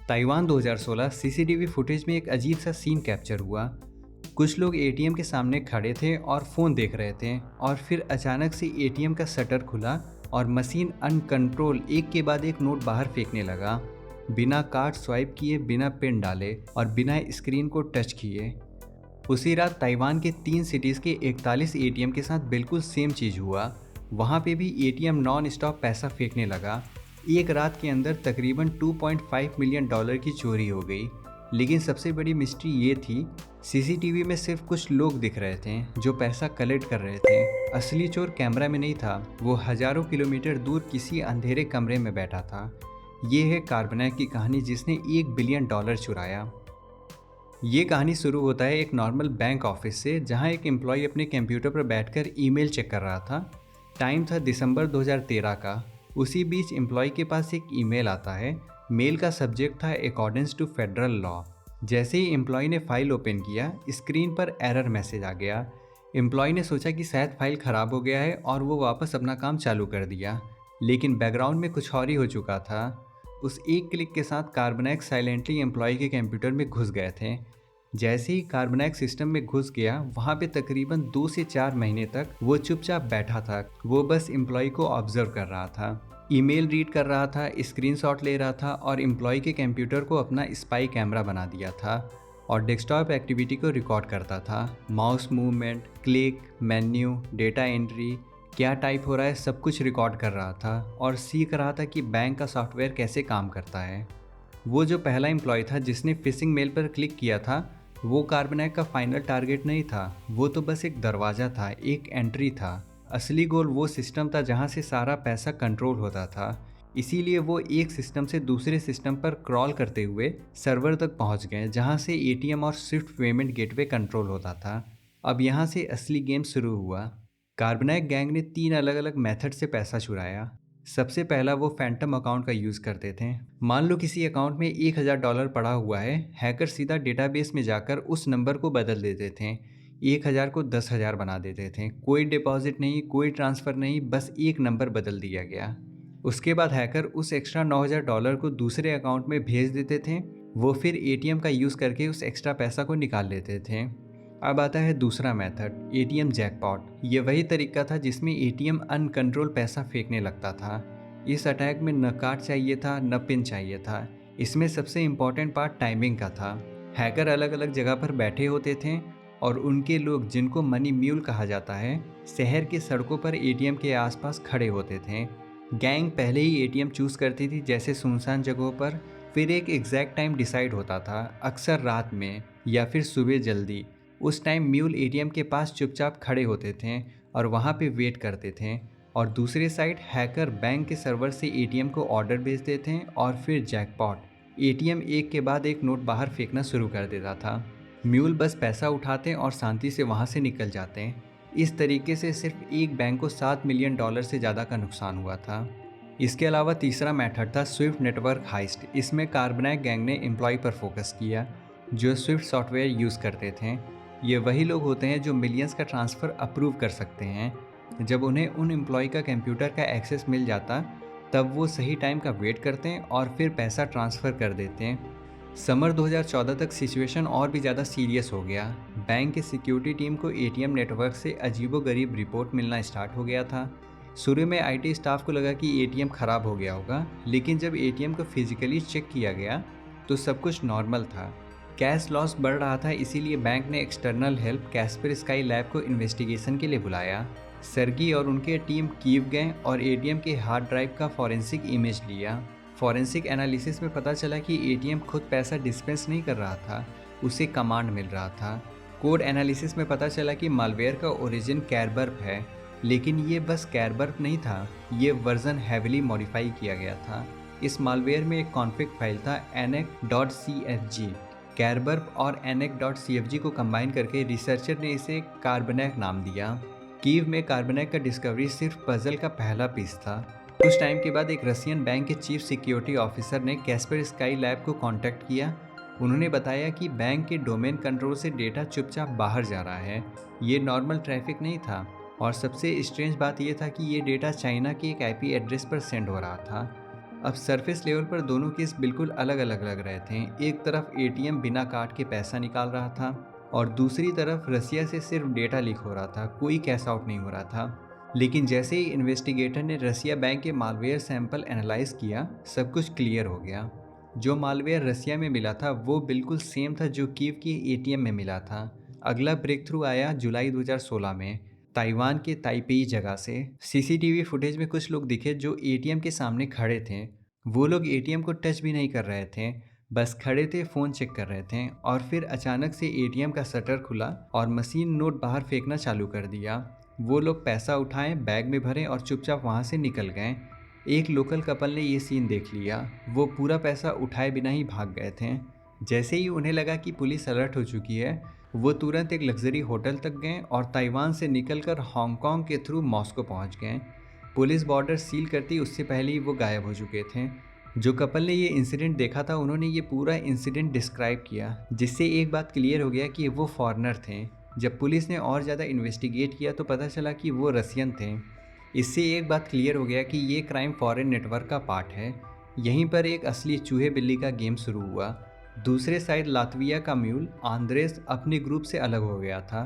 Taiwan 2016 CCTV footage में एक अजीब सा सीन कैप्चर हुआ। कुछ लोग एटीएम के सामने खड़े थे और फ़ोन देख रहे थे और फिर अचानक से एटीएम का शटर खुला और मशीन अनकंट्रोल एक के बाद एक नोट बाहर फेंकने लगा, बिना कार्ड स्वाइप किए, बिना पिन डाले और बिना स्क्रीन को टच किए। उसी रात ताइवान के 3 सिटीज़ के 41 एटीएम के साथ बिल्कुल सेम चीज़ हुआ। वहाँ पे भी एटीएम नॉन स्टॉप पैसा फेंकने लगा। एक रात के अंदर तकरीबन $2.5 मिलियन की चोरी हो गई। लेकिन सबसे बड़ी मिस्ट्री ये थी, सीसीटीवी में सिर्फ कुछ लोग दिख रहे थे जो पैसा कलेक्ट कर रहे थे। असली चोर कैमरा में नहीं था, वो हजारों किलोमीटर दूर किसी अंधेरे कमरे में बैठा था। ये है कार्बनैक की कहानी जिसने $1 बिलियन चुराया। ये कहानी शुरू होता है एक नॉर्मल बैंक ऑफिस से, जहां एक एम्प्लॉय अपने कंप्यूटर पर बैठकर ईमेल चेक कर रहा था। टाइम था दिसंबर 2013 का। उसी बीच एम्प्लॉय के पास एक ईमेल आता है। मेल का सब्जेक्ट था अकॉर्डिंग टू फेडरल लॉ। जैसे ही एम्प्लॉय ने फाइल ओपन किया, स्क्रीन पर एरर मैसेज आ गया। एम्प्लॉय ने सोचा कि शायद फाइल ख़राब हो गया है और वो वापस अपना काम चालू कर दिया, लेकिन बैकग्राउंड में कुछ और ही हो चुका था। उस एक क्लिक के साथ कार्बनैक साइलेंटली एम्प्लॉय के कंप्यूटर में घुस गए थे। जैसे ही कार्बनैक सिस्टम में घुस गया, वहाँ पे तकरीबन 2 से 4 महीने तक वो चुपचाप बैठा था। वो बस एम्प्लॉय को ऑब्जर्व कर रहा था, ईमेल रीड कर रहा था, स्क्रीनशॉट ले रहा था और एम्प्लॉय के कंप्यूटर को अपना स्पाई कैमरा बना दिया था और डेस्कटॉप एक्टिविटी को रिकॉर्ड करता था। Mouse movement, click, menu, data entry, क्या टाइप हो रहा है, सब कुछ रिकॉर्ड कर रहा था और सीख रहा था कि बैंक का सॉफ्टवेयर कैसे काम करता है। वो जो पहला एम्प्लॉय था जिसने फिशिंग मेल पर क्लिक किया था, वो कार्बनैक का फाइनल टारगेट नहीं था, वो तो बस एक दरवाज़ा था, एक एंट्री था। असली गोल वो सिस्टम था जहाँ से सारा पैसा कंट्रोल होता था। इसीलिए वो एक सिस्टम से दूसरे सिस्टम पर क्रॉल करते हुए सर्वर तक पहुँच गए, जहाँ से एटीएम और स्विफ्ट पेमेंट गेटवे कंट्रोल होता था। अब यहाँ से असली गेम शुरू हुआ। कार्बनैक गैंग ने 3 अलग अलग मेथड से पैसा चुराया। सबसे पहला, वो फैंटम अकाउंट का यूज़ करते थे। मान लो किसी अकाउंट में $1000 पड़ा हुआ है, हैकर सीधा डेटाबेस में जाकर उस नंबर को बदल देते थे। 1000 को 10,000 बना देते थे। कोई डिपॉजिट नहीं, कोई ट्रांसफ़र नहीं, बस एक नंबर बदल दिया गया। उसके बाद हैकर उस एक्स्ट्रा $9000 को दूसरे अकाउंट में भेज देते थे। वो फिर एटीएम का यूज़ करके उस एक्स्ट्रा पैसा को निकाल लेते थे। अब आता है दूसरा मेथड, एटीएम जैकपॉट। ये वही तरीका था जिसमें एटीएम अनकंट्रोल पैसा फेंकने लगता था। इस अटैक में न कार्ड चाहिए था, न पिन चाहिए था। इसमें सबसे इम्पॉर्टेंट पार्ट टाइमिंग का था। हैकर अलग अलग जगह पर बैठे होते थे और उनके लोग, जिनको मनी म्यूल कहा जाता है, शहर की सड़कों पर एटीएम के आसपास खड़े होते थे। गैंग पहले ही एटीएम चूज़ करती थी, जैसे सुनसान जगहों पर। फिर एक एग्जैक्ट टाइम डिसाइड होता था, अक्सर रात में या फिर सुबह जल्दी। उस टाइम म्यूल एटीएम के पास चुपचाप खड़े होते थे और वहाँ पे वेट करते थे। और दूसरे साइड हैकर बैंक के सर्वर से एटीएम को ऑर्डर भेजते थे और फिर जैकपॉट, एटीएम एक के बाद एक नोट बाहर फेंकना शुरू कर देता था। म्यूल बस पैसा उठाते और शांति से वहाँ से निकल जाते। इस तरीके से सिर्फ एक बैंक को $7 मिलियन से ज़्यादा का नुकसान हुआ था। इसके अलावा तीसरा मेथड था स्विफ्ट नेटवर्क हाइस्ट। इसमें कार्बनैक गैंग ने एम्प्लॉय पर फोकस किया जो स्विफ्ट सॉफ्टवेयर यूज़ करते थे। ये वही लोग होते हैं जो मिलियंस का ट्रांसफ़र अप्रूव कर सकते हैं। जब उन्हें उन एम्प्लॉय का कंप्यूटर का एक्सेस मिल जाता, तब वो सही टाइम का वेट करते हैं और फिर पैसा ट्रांसफ़र कर देते हैं। समर 2014 तक सिचुएशन और भी ज़्यादा सीरियस हो गया। बैंक के सिक्योरिटी टीम को एटीएम नेटवर्क से अजीबोगरीब रिपोर्ट मिलना स्टार्ट हो गया था। शुरू में आईटी स्टाफ को लगा कि एटीएम ख़राब हो गया होगा, लेकिन जब एटीएम को फिजिकली चेक किया गया तो सब कुछ नॉर्मल था। कैश लॉस बढ़ रहा था, इसीलिए बैंक ने external help Caspar sky lab को इन्वेस्टिगेशन के लिए बुलाया। सर्गी और उनके टीम कीव गए और एटीएम के हार्ड ड्राइव का फॉरेंसिक इमेज लिया। फॉरेंसिक एनालिसिस में पता चला कि एटीएम खुद पैसा डिस्पेंस नहीं कर रहा था, उसे कमांड मिल रहा था। कोड एनालिसिस में पता चला कि मालवेयर का ओरिजिन कैरबर्प है, लेकिन ये बस कैरबर्प नहीं था, ये वर्जन हैविली मॉडिफाई किया गया था। इस मालवेयर में एक कॉन्फिग फाइल था anec.cfg। कैरबर्प और anec.cfg को कंबाइन करके रिसर्चर ने इसे कार्बनैक नाम दिया। कीव में कार्बनैक का डिस्कवरी सिर्फ पजल का पहला पीस था। कुछ टाइम के बाद एक रशियन बैंक के चीफ सिक्योरिटी ऑफिसर ने कैस्पर स्काई लैब को कांटेक्ट किया। उन्होंने बताया कि बैंक के डोमेन कंट्रोल से डेटा चुपचाप बाहर जा रहा है, ये नॉर्मल ट्रैफिक नहीं था। और सबसे स्ट्रेंज बात यह था कि ये डेटा चाइना के एक आईपी एड्रेस पर सेंड हो रहा था। अब सरफेस लेवल पर दोनों केस बिल्कुल अलग अलग लग रहे थे। एक तरफ एटीएम बिना काट के पैसा निकाल रहा था और दूसरी तरफ रसिया से सिर्फ डेटा लीक हो रहा था, कोई कैश आउट नहीं हो रहा था। लेकिन जैसे ही इन्वेस्टिगेटर ने रसिया बैंक के मालवेयर सैंपल एनालाइज किया, सब कुछ क्लियर हो गया। जो मालवेयर रसिया में मिला था वो बिल्कुल सेम था जो कीव के एटीएम में मिला था। अगला ब्रेक थ्रू आया जुलाई 2016 में ताइवान के ताइपेई जगह से। सीसीटीवी फुटेज में कुछ लोग दिखे जो एटीएम के सामने खड़े थे। वो लोग एटीएम को टच भी नहीं कर रहे थे, बस खड़े थे, फ़ोन चेक कर रहे थे। और फिर अचानक से एटीएम का शटर खुला और मशीन नोट बाहर फेंकना चालू कर दिया। वो लोग पैसा उठाए, बैग में भरे और चुपचाप वहाँ से निकल गए। एक लोकल कपल ने ये सीन देख लिया। वो पूरा पैसा उठाए बिना ही भाग गए थे। जैसे ही उन्हें लगा कि पुलिस अलर्ट हो चुकी है, वो तुरंत एक लग्जरी होटल तक गए और ताइवान से निकलकर हांगकांग के थ्रू मॉस्को पहुंच गए। पुलिस बॉर्डर सील करती उससे पहले ही वो गायब हो चुके थे। जो कपल ने ये इंसिडेंट देखा था उन्होंने ये पूरा इंसिडेंट डिस्क्राइब किया, जिससे एक बात क्लियर हो गया कि वो फॉरेनर थे। जब पुलिस ने और ज़्यादा इन्वेस्टिगेट किया तो पता चला कि वो रसियन थे। इससे एक बात क्लियर हो गया कि ये क्राइम फॉरेन नेटवर्क का पार्ट है। यहीं पर एक असली चूहे बिल्ली का गेम शुरू हुआ। दूसरे साइड लातविया का म्यूल आंद्रेस अपने ग्रुप से अलग हो गया था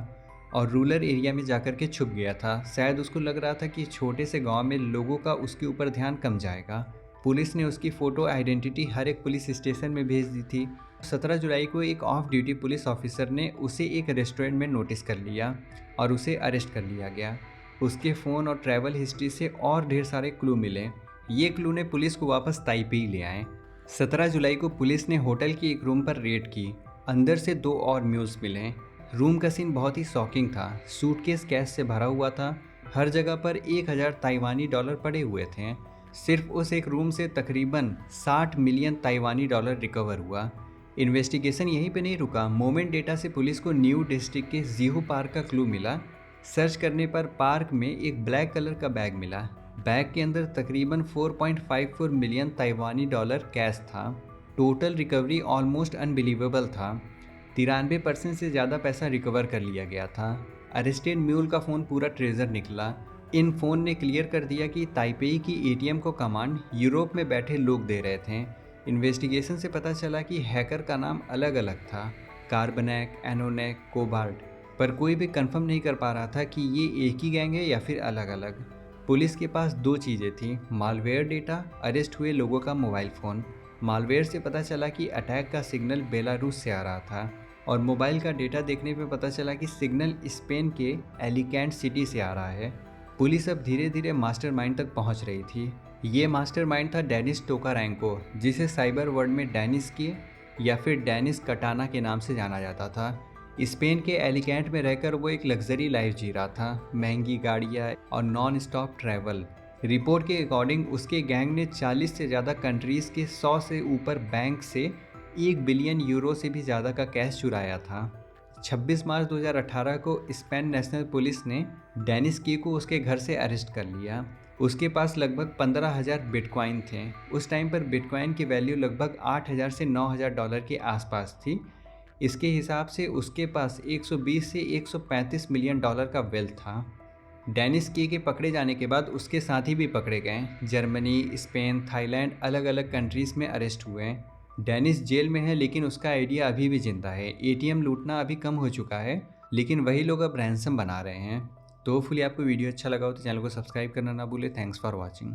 और रूरल एरिया में जाकर के छुप गया था। शायद उसको लग रहा था कि छोटे से गांव में लोगों का उसके ऊपर ध्यान कम जाएगा। पुलिस ने उसकी फ़ोटो आइडेंटिटी हर एक पुलिस स्टेशन में भेज दी थी। 17 जुलाई को एक ऑफ ड्यूटी पुलिस ऑफिसर ने उसे एक रेस्टोरेंट में नोटिस कर लिया और उसे अरेस्ट कर लिया गया। उसके फ़ोन और ट्रैवल हिस्ट्री से और ढेर सारे क्लू मिले। ये क्लू ने पुलिस को वापस ताइपेई ले आए। 17 जुलाई को पुलिस ने होटल की एक रूम पर रेड की। अंदर से 2 और म्यूल्स मिले। रूम का सीन बहुत ही शॉकिंग था। सूटकेस कैश से भरा हुआ था। हर जगह पर 1000 ताइवानी डॉलर पड़े हुए थे। सिर्फ उस एक रूम से तकरीबन 60 मिलियन ताइवानी डॉलर रिकवर हुआ। इन्वेस्टिगेशन यहीं पे नहीं रुका। मोमेंट डेटा से पुलिस को न्यू डिस्ट्रिक्ट के जीहू पार्क का क्लू मिला। सर्च करने पर पार्क में एक ब्लैक कलर का बैग मिला। बैग के अंदर तकरीबन 4.54 मिलियन ताइवानी डॉलर कैश था। टोटल रिकवरी ऑलमोस्ट अनबिलीवेबल था। 93% से ज़्यादा पैसा रिकवर कर लिया गया था। अरेस्टेड म्यूल का फ़ोन पूरा ट्रेजर निकला। इन फ़ोन ने क्लियर कर दिया कि ताइपेई की एटीएम को कमांड यूरोप में बैठे लोग दे रहे थे। इन्वेस्टिगेशन से पता चला कि हैकर का नाम अलग अलग था, कार्बनैक, एनोनेक, कोबाल्ट, पर कोई भी कंफर्म नहीं कर पा रहा था कि ये एक ही गैंग है या फिर अलग अलग। पुलिस के पास 2 चीज़ें थी, मालवेयर डेटा, अरेस्ट हुए लोगों का मोबाइल फ़ोन। मालवेयर से पता चला कि अटैक का सिग्नल बेलारूस से आ रहा था और मोबाइल का डेटा देखने पे पता चला कि सिग्नल स्पेन के एलिकेंट सिटी से आ रहा है। पुलिस अब धीरे धीरे मास्टरमाइंड तक पहुंच रही थी। ये मास्टरमाइंड था डेनिस टोकारेंको, जिसे साइबर वर्ल्ड में डेनिस की या फिर डेनिस कटाना के नाम से जाना जाता था। स्पेन के एलिकेंट में रहकर वो एक लग्जरी लाइफ जी रहा था, महंगी गाड़ियाँ और नॉन स्टॉप ट्रैवल। रिपोर्ट के अकॉर्डिंग उसके गैंग ने 40 से ज़्यादा कंट्रीज़ के 100 से ऊपर बैंक से 1 बिलियन यूरो से भी ज़्यादा का कैश चुराया था। 26 मार्च 2018 को स्पेन नेशनल पुलिस ने डेनिस की को उसके घर से अरेस्ट कर लिया। उसके पास लगभग 15,000 बिटकॉइन थे। उस टाइम पर बिटकॉइन की वैल्यू लगभग 8,000 से 9,000 डॉलर के आसपास थी। इसके हिसाब से उसके पास 120 से 135 मिलियन डॉलर का वेल्थ था। डेनिस के पकड़े जाने के बाद उसके साथी भी पकड़े गए। जर्मनी, स्पेन, थाईलैंड अलग अलग कंट्रीज़ में अरेस्ट हुए। डेनिस जेल में है लेकिन उसका आइडिया अभी भी जिंदा है। एटीएम लूटना अभी कम हो चुका है लेकिन वही लोग अब रैंसम बना रहे हैं। तो होपफुली आपको वीडियो अच्छा लगा हो तो चैनल को सब्सक्राइब करना ना भूले। Thanks for watching.